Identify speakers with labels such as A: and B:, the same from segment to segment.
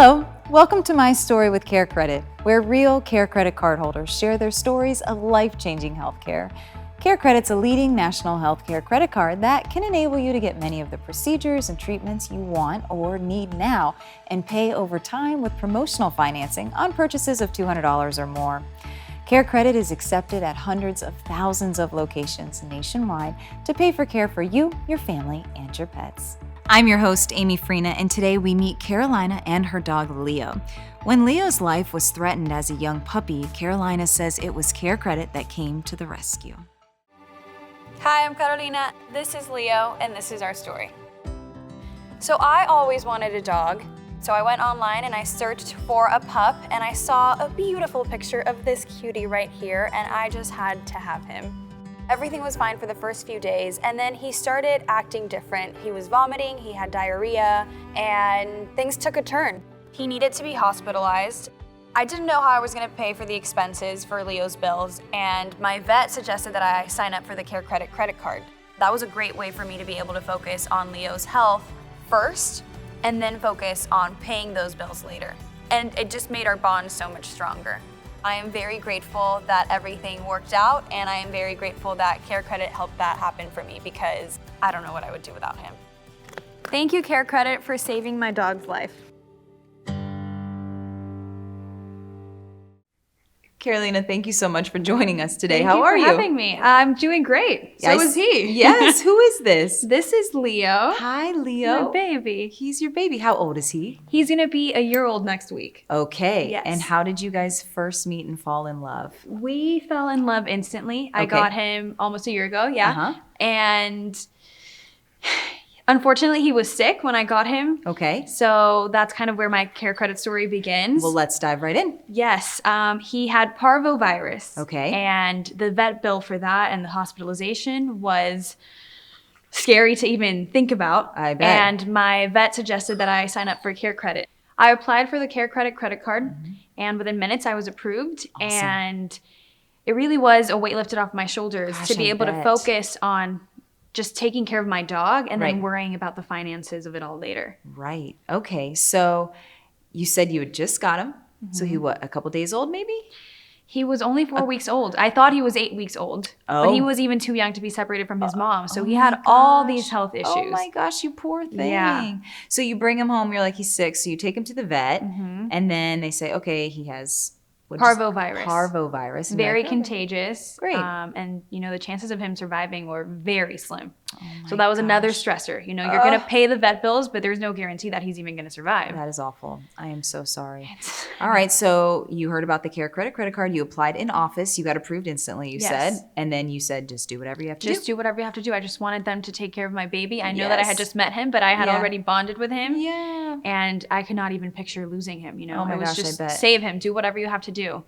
A: Hello, welcome to My Story with CareCredit, where real CareCredit cardholders share their stories of life-changing healthcare. CareCredit's a leading national healthcare credit card that can enable you to get many of the procedures and treatments you want or need now and pay over time with promotional financing on purchases of $200 or more. CareCredit is accepted at hundreds of thousands of locations nationwide to pay for care for you, your family, and your pets. I'm your host, Amy Freena, and today we meet Carolina and her dog, Leo. When Leo's life was threatened as a young puppy, Carolina says it was CareCredit that came to the rescue.
B: Hi, I'm Carolina, this is Leo, and this is our story. So I always wanted a dog, so I went online and I searched for a pup, and I saw a beautiful picture of this cutie right here, and I just had to have him. Everything was fine for the first few days, and then he started acting different. He was vomiting, he had diarrhea, and things took a turn. He needed to be hospitalized. I didn't know how I was gonna pay for the expenses for Leo's bills, and my vet suggested that I sign up for the CareCredit credit card. That was a great way for me to be able to focus on Leo's health first, and then focus on paying those bills later. And it just made our bond so much stronger. I am very grateful that everything worked out, and I am very grateful that CareCredit helped that happen for me because I don't know what I would do without him. Thank you, CareCredit, for saving my dog's life.
A: Carolina, thank you so much for joining us today.
B: Thank
A: How
B: you
A: are
B: for
A: you?
B: having me. I'm doing great. So is he.
A: Yes, who is this?
B: This is Leo.
A: Hi, Leo.
B: My baby.
A: He's your baby. How old is he?
B: He's gonna be a year old next week.
A: Okay.
B: Yes.
A: And how did you guys first meet and fall in love?
B: We fell in love instantly. I
A: Okay.
B: got him almost a year ago, yeah.
A: Uh-huh.
B: And unfortunately, he was sick when I got him.
A: Okay.
B: So that's kind of where my CareCredit story begins.
A: Well, let's dive right in.
B: Yes, he had parvovirus.
A: Okay.
B: And the vet bill for that and the hospitalization was scary to even think about.
A: I bet.
B: And my vet suggested that I sign up for CareCredit. I applied for the CareCredit credit card, and within minutes I was approved.
A: Awesome.
B: And it really was a weight lifted off my shoulders
A: Gosh,
B: to be
A: I
B: able to
A: bet.
B: focus on just taking care of my dog and
A: Right.
B: then worrying about the finances of it all later.
A: Right. Okay. So you said you had just got him. So
B: Mm-hmm.
A: he, what, a couple days old maybe?
B: He was only 4 weeks old. I thought he was 8 weeks old, but he
A: Oh.
B: was even too young to be separated from his mom. So
A: Oh
B: he
A: my
B: had all
A: gosh.
B: these health issues.
A: Oh my gosh, you poor thing.
B: Yeah.
A: So you bring him home, you're like, he's sick. So you take him to the vet,
B: Mm-hmm.
A: and then they say, okay, he has what is-
B: Parvovirus.
A: Parvovirus. And you're
B: Very
A: like, "Okay."
B: contagious.
A: Great.
B: And the chances of him surviving were very slim.
A: Oh my
B: So that was another
A: gosh.
B: stressor. You're going to pay the vet bills, but there's no guarantee that he's even going to survive.
A: That is awful. I am so sorry. All right. So you heard about the CareCredit credit card. You applied in office. You got approved instantly, you
B: Yes.
A: said. And then you said, just do whatever you have to
B: Just
A: do.
B: do whatever you have to do. I just wanted them to take care of my baby. I know that I had
A: Yes.
B: just met him, but I had
A: Yeah.
B: already bonded with him.
A: Yeah.
B: And I could not even picture losing him.
A: Oh my
B: it was
A: gosh, I
B: just
A: bet.
B: save him, do whatever you have to do.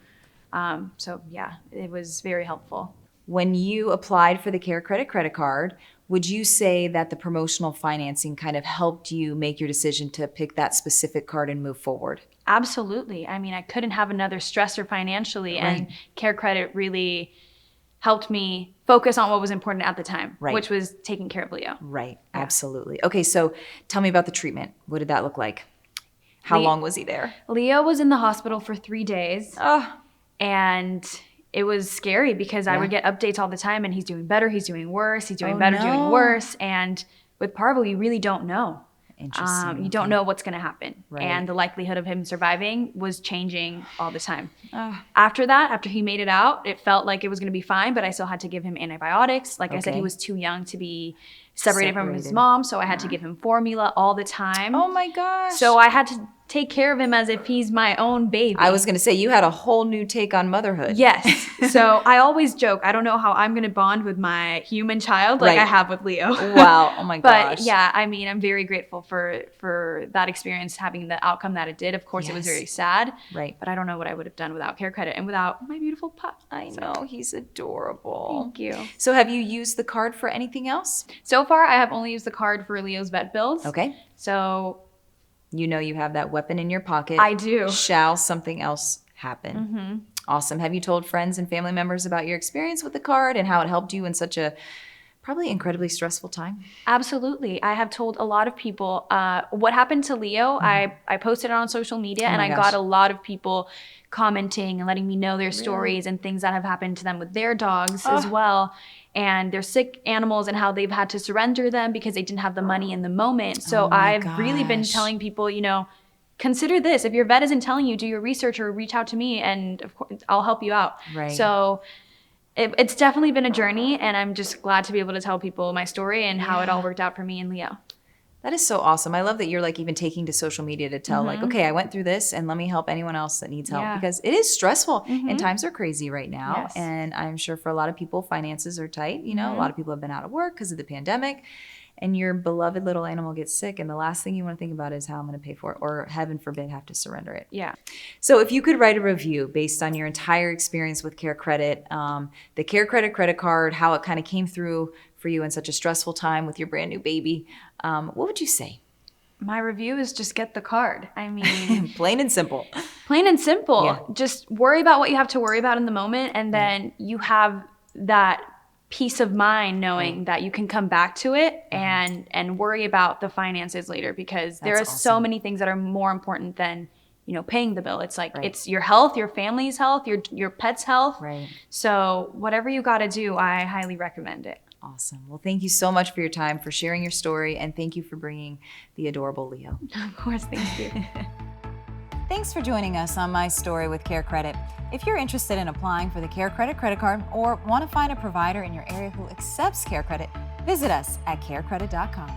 B: So yeah, it was very helpful.
A: When you applied for the CareCredit credit card, would you say that the promotional financing kind of helped you make your decision to pick that specific card and move forward?
B: Absolutely. I mean, I couldn't have another stressor financially, and CareCredit really helped me focus on what was important at the time,
A: Right.
B: which was taking care of Leo.
A: Right. Absolutely. Okay. So tell me about the treatment. What did that look like? How long was he there?
B: Leo was in the hospital for 3 days,
A: Oh,
B: and it was scary because I would get updates all the time, and he's doing better, he's doing worse, he's doing
A: Oh,
B: better,
A: no.
B: doing worse. And with Parvo, you really don't know.
A: interesting.
B: You don't know what's going to happen.
A: Right.
B: And the likelihood of him surviving was changing all the time.
A: Oh.
B: After that, after he made it out, it felt like it was going to be fine, but I still had to give him antibiotics. Like I said,
A: Okay.
B: he was too young to be separated from his
A: Separated.
B: mom, so I had to give him formula all the time.
A: Oh my gosh.
B: So I had to take care of him as if he's my own baby.
A: I was going to say, you had a whole new take on motherhood.
B: Yes. So I always joke, I don't know how I'm going to bond with my human child like
A: Right.
B: I have with Leo.
A: Wow. Oh my gosh.
B: But yeah, I mean, I'm very grateful for that experience, having the outcome that it did. Of course, it was
A: Yes.
B: very sad,
A: Right.
B: but I don't know what I would have done without CareCredit and without my beautiful pup.
A: I know. He's adorable.
B: Thank you.
A: So have you used the card for anything else?
B: So far, I have only used the card for Leo's vet bills.
A: Okay.
B: So
A: You know you have that weapon in your pocket.
B: I do.
A: Shall something else happen?
B: Mm-hmm.
A: Awesome. Have you told friends and family members about your experience with the card and how it helped you in such a Probably incredibly stressful time.
B: Absolutely. I have told a lot of people what happened to Leo. I posted it on social media and I got a lot of people commenting and letting me know their stories and things that have happened to them with their dogs as well. And their sick animals and how they've had to surrender them because they didn't have the money in the moment. So I've really been telling people, consider this. If your vet isn't telling you, do your research or reach out to me and of course I'll help you out.
A: Right.
B: So it's definitely been a journey, and I'm just glad to be able to tell people my story and how it all worked out for me and Leo.
A: That is so awesome. I love that you're like even taking to social media to tell like, okay, I went through this and let me help anyone else that needs help because it is stressful and times are crazy right now.
B: Yes.
A: And I'm sure for a lot of people, finances are tight. A lot of people have been out of work because of the pandemic. And your beloved little animal gets sick, and the last thing you want to think about is how I'm going to pay for it, or heaven forbid, have to surrender it.
B: Yeah.
A: So if you could write a review based on your entire experience with CareCredit, the CareCredit credit card, how it kind of came through for you in such a stressful time with your brand new baby, what would you say?
B: My review is just get the card. I mean,
A: Plain and simple.
B: Plain and simple.
A: Yeah.
B: Just worry about what you have to worry about in the moment, and then you have that peace of mind knowing that you can come back to it and worry about the finances later, because there are so many things that are more important than paying the bill. It's like it's your health, your family's health, your pet's health.
A: Right.
B: So whatever you got to do, I highly recommend it.
A: Awesome. Well, thank you so much for your time, for sharing your story, and thank you for bringing the adorable Leo.
B: Of course, thank you.
A: Thanks for joining us on My Story with CareCredit. If you're interested in applying for the CareCredit credit card or want to find a provider in your area who accepts CareCredit, visit us at carecredit.com.